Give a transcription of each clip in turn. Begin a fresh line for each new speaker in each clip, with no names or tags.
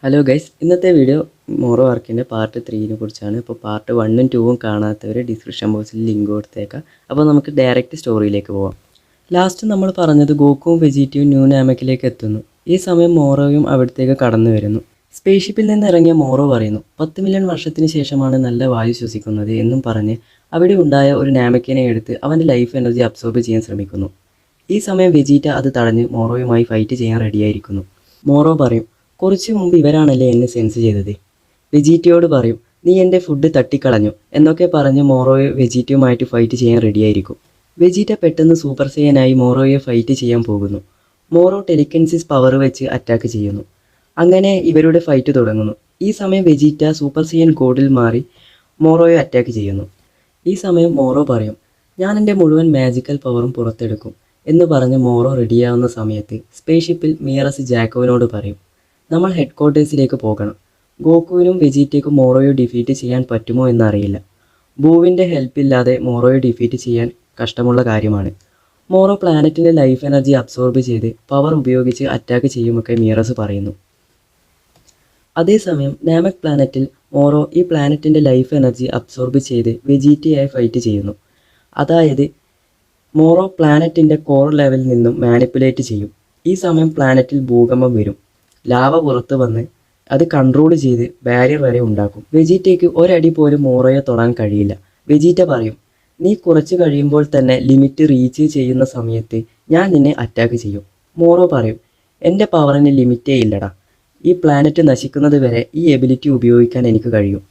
Hello guys, ഇന്നത്തെ video മോറോ ആർക്കിൻ്റെ part 3നെ കുറിച്ചാണ്. ഇപ്പോൾ പാർട്ട് 1ഉം 2ഉം കാണാത്തവർ ഡിസ്ക്രിപ്ഷൻ ബോക്സിൽ ലിങ്ക് കൊടുത്തേക്കാം. അപ്പോൾ നമുക്ക് ഡയറക്റ്റ് സ്റ്റോറിയിലേക്ക് പോവാം. ലാസ്റ്റ് നമ്മൾ പറഞ്ഞത് ഗോക്കുവും വെജീറ്റയും ന്യൂ നാമക്കിലേക്ക് എത്തുന്നു. ഈ സമയം മോറോയും അവിടത്തേക്ക് കടന്നു വരുന്നു. സ്പേസ്ഷിപ്പിൽ നിന്ന് ഇറങ്ങിയ മോറോ പറയുന്നു, 10 മില്യൺ വർഷത്തിന് ശേഷമാണ് നല്ല വായു ശ്വസിക്കുന്നത് എന്നും പറഞ്ഞ് അവിടെ ഉണ്ടായ ഒരു നാമക്കിനെ എടുത്ത് അവൻ്റെ ലൈഫ് എനർജി അബ്സോർബ് ചെയ്യാൻ ശ്രമിക്കുന്നു. ഈ സമയം വെജീറ്റ അത് തടഞ്ഞ് മോറോയുമായി ഫൈറ്റ് ചെയ്യാൻ റെഡിയായിരിക്കുന്നു. മോറോ പറയും, കുറച്ച് മുമ്പ് ഇവരാണല്ലേ എന്നെ സെൻസ് ചെയ്തത്. വെജീറ്റയോട് പറയും, നീ എൻ്റെ ഫുഡ് തട്ടിക്കളഞ്ഞു എന്നൊക്കെ പറഞ്ഞ് മോറോയെ വെജീറ്റയുമായിട്ട് ഫൈറ്റ് ചെയ്യാൻ റെഡിയായിരിക്കും. വെജീറ്റ പെട്ടെന്ന് സൂപ്പർ സൈയനായി മോറോയെ ഫൈറ്റ് ചെയ്യാൻ പോകുന്നു. മോറോ ടെലിക്കൻസിസ് പവർ വെച്ച് അറ്റാക്ക് ചെയ്യുന്നു. അങ്ങനെ ഇവരുടെ ഫൈറ്റ് തുടങ്ങുന്നു. ഈ സമയം വെജീറ്റ സൂപ്പർ സൈയൻ ഗോഡിൽ മാറി മോറോയെ അറ്റാക്ക് ചെയ്യുന്നു. ഈ സമയം മോറോ പറയും, ഞാൻ എൻ്റെ മുഴുവൻ മാജിക്കൽ പവറും പുറത്തെടുക്കും എന്ന് പറഞ്ഞ് മോറോ റെഡിയാവുന്ന സമയത്ത് സ്പേസ്ഷിപ്പിൽ മിയറസ് ജാക്കോവിനോട് പറയും, നമ്മൾ ഹെഡ് ക്വാർട്ടേഴ്സിലേക്ക് പോകണം. ഗോക്കുവിനും വെജീറ്റയ്ക്കും മോറോയെ ഡിഫീറ്റ് ചെയ്യാൻ പറ്റുമോ എന്നറിയില്ല. ബൂവിൻ്റെ ഹെൽപ്പില്ലാതെ മോറോയെ ഡിഫീറ്റ് ചെയ്യാൻ കഷ്ടമുള്ള കാര്യമാണ്. മോറോ പ്ലാനറ്റിൻ്റെ ലൈഫ് എനർജി അബ്സോർബ് ചെയ്ത് പവർ ഉപയോഗിച്ച് അറ്റാക്ക് ചെയ്യുമൊക്കെ മിയറസ് പറയുന്നു. അതേസമയം നാമക് പ്ലാനറ്റിൽ മോറോ ഈ പ്ലാനറ്റിൻ്റെ ലൈഫ് എനർജി അബ്സോർബ് ചെയ്ത് വെജീറ്റയായി ഫൈറ്റ് ചെയ്യുന്നു. അതായത് മോറോ പ്ലാനറ്റിൻ്റെ കോർ ലെവലിൽ നിന്നും മാനിപ്പുലേറ്റ് ചെയ്യും. ഈ സമയം പ്ലാനറ്റിൽ ഭൂകമ്പം വരും. ലാവ പുറത്ത് വന്ന് അത് കൺട്രോൾ ചെയ്ത് ബാരിയർ വരെ ഉണ്ടാക്കും. വെജീറ്റയ്ക്ക് ഒരടി പോലും മോറോയെ തൊടാൻ കഴിയില്ല. വെജീറ്റ പറയും, നീ കുറച്ച് കഴിയുമ്പോൾ തന്നെ ലിമിറ്റ് റീച്ച് ചെയ്യുന്ന സമയത്ത് ഞാൻ നിന്നെ അറ്റാക്ക് ചെയ്യും. മോറോ പറയും, എൻ്റെ പവറിന് ലിമിറ്റേ ഇല്ലടാ. ഈ പ്ലാനറ്റ് നശിക്കുന്നത് വരെ ഈ എബിലിറ്റി ഉപയോഗിക്കാൻ എനിക്ക് കഴിയും.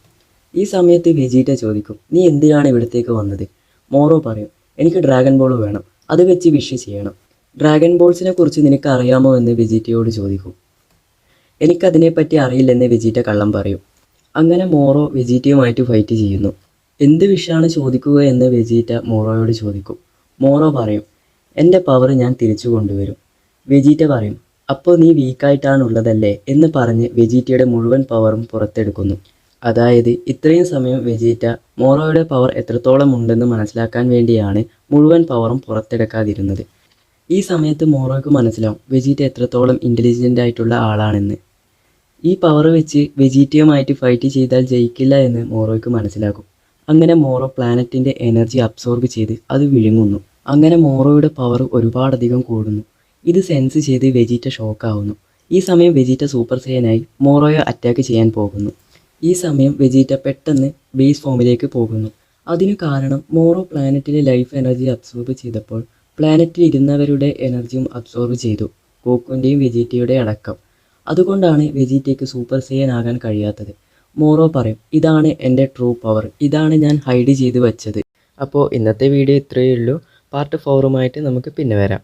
ഈ സമയത്ത് വെജീറ്റ ചോദിക്കും, നീ എന്തിനാണ് ഇവിടത്തേക്ക് വന്നത്? മോറോ പറയും, എനിക്ക് ഡ്രാഗൺ ബോൾ വേണം, അത് വെച്ച് വിഷ് ചെയ്യണം. ഡ്രാഗൺ ബോൾസിനെ കുറിച്ച് നിനക്ക് അറിയാമോ എന്ന് വെജീറ്റയോട് ചോദിക്കും. എനിക്കതിനെപ്പറ്റി അറിയില്ലെന്ന് വെജീറ്റ കള്ളം പറയും. അങ്ങനെ മോറോ വെജീറ്റയുമായിട്ട് ഫൈറ്റ് ചെയ്യുന്നു. എന്ത് വിഷാണ് ചോദിക്കുക എന്ന് വെജീറ്റ മോറോയോട് ചോദിക്കും. മോറോ പറയും, എൻ്റെ പവർ ഞാൻ തിരിച്ചു കൊണ്ടുവരും. വെജീറ്റ പറയും, അപ്പോൾ നീ വീക്കായിട്ടാണുള്ളതല്ലേ എന്ന് പറഞ്ഞ് വെജീറ്റയുടെ മുഴുവൻ പവറും പുറത്തെടുക്കുന്നു. അതായത് ഇത്രയും സമയം വെജീറ്റ മോറോയുടെ പവർ എത്രത്തോളം ഉണ്ടെന്ന് മനസ്സിലാക്കാൻ വേണ്ടിയാണ് മുഴുവൻ പവറും പുറത്തെടുക്കാതിരുന്നത്. ഈ സമയത്ത് മോറോയ്ക്ക് മനസ്സിലാവും വെജീറ്റ എത്രത്തോളം ഇൻ്റലിജൻ്റ് ആയിട്ടുള്ള ആളാണെന്ന്. ഈ പവർ വെച്ച് വെജീറ്റയുമായിട്ട് ഫൈറ്റ് ചെയ്താൽ ജയിക്കില്ല എന്ന് മോറോയ്ക്ക് മനസ്സിലാകും. അങ്ങനെ മോറോ പ്ലാനറ്റിൻ്റെ എനർജി അബ്സോർബ് ചെയ്ത് അത് വിഴുങ്ങുന്നു. അങ്ങനെ മോറോയുടെ പവർ ഒരുപാടധികം കൂടുന്നു. ഇത് സെൻസ് ചെയ്ത് വെജീറ്റ ഷോക്കാവുന്നു. ഈ സമയം വെജീറ്റ സൂപ്പർ സൈയനായി മോറോയെ അറ്റാക്ക് ചെയ്യാൻ പോകുന്നു. ഈ സമയം വെജീറ്റ പെട്ടെന്ന് ബേസ് ഫോമിലേക്ക് പോകുന്നു. അതിനു കാരണം മോറോ പ്ലാനറ്റിലെ ലൈഫ് എനർജി അബ്സോർബ് ചെയ്തപ്പോൾ പ്ലാനറ്റിൽ ഇരുന്നവരുടെ എനർജിയും അബ്സോർബ് ചെയ്തു, ഗോക്കുവിൻ്റെയും വെജീറ്റയുടെ അടക്കം. അതുകൊണ്ടാണ് വെജീറ്റയ്ക്ക് സൂപ്പർ സൈയൻ ആകാൻ കഴിയാത്തത്. മോറോ പറയും, ഇതാണ് എൻ്റെ ട്രൂ പവർ, ഇതാണ് ഞാൻ ഹൈഡ് ചെയ്ത് വെച്ചത്. അപ്പോൾ ഇന്നത്തെ വീഡിയോ ഇത്രയേ ഉള്ളൂ. പാർട്ട് 4ഉമായിട്ട് നമുക്ക് പിന്നെ വരാം.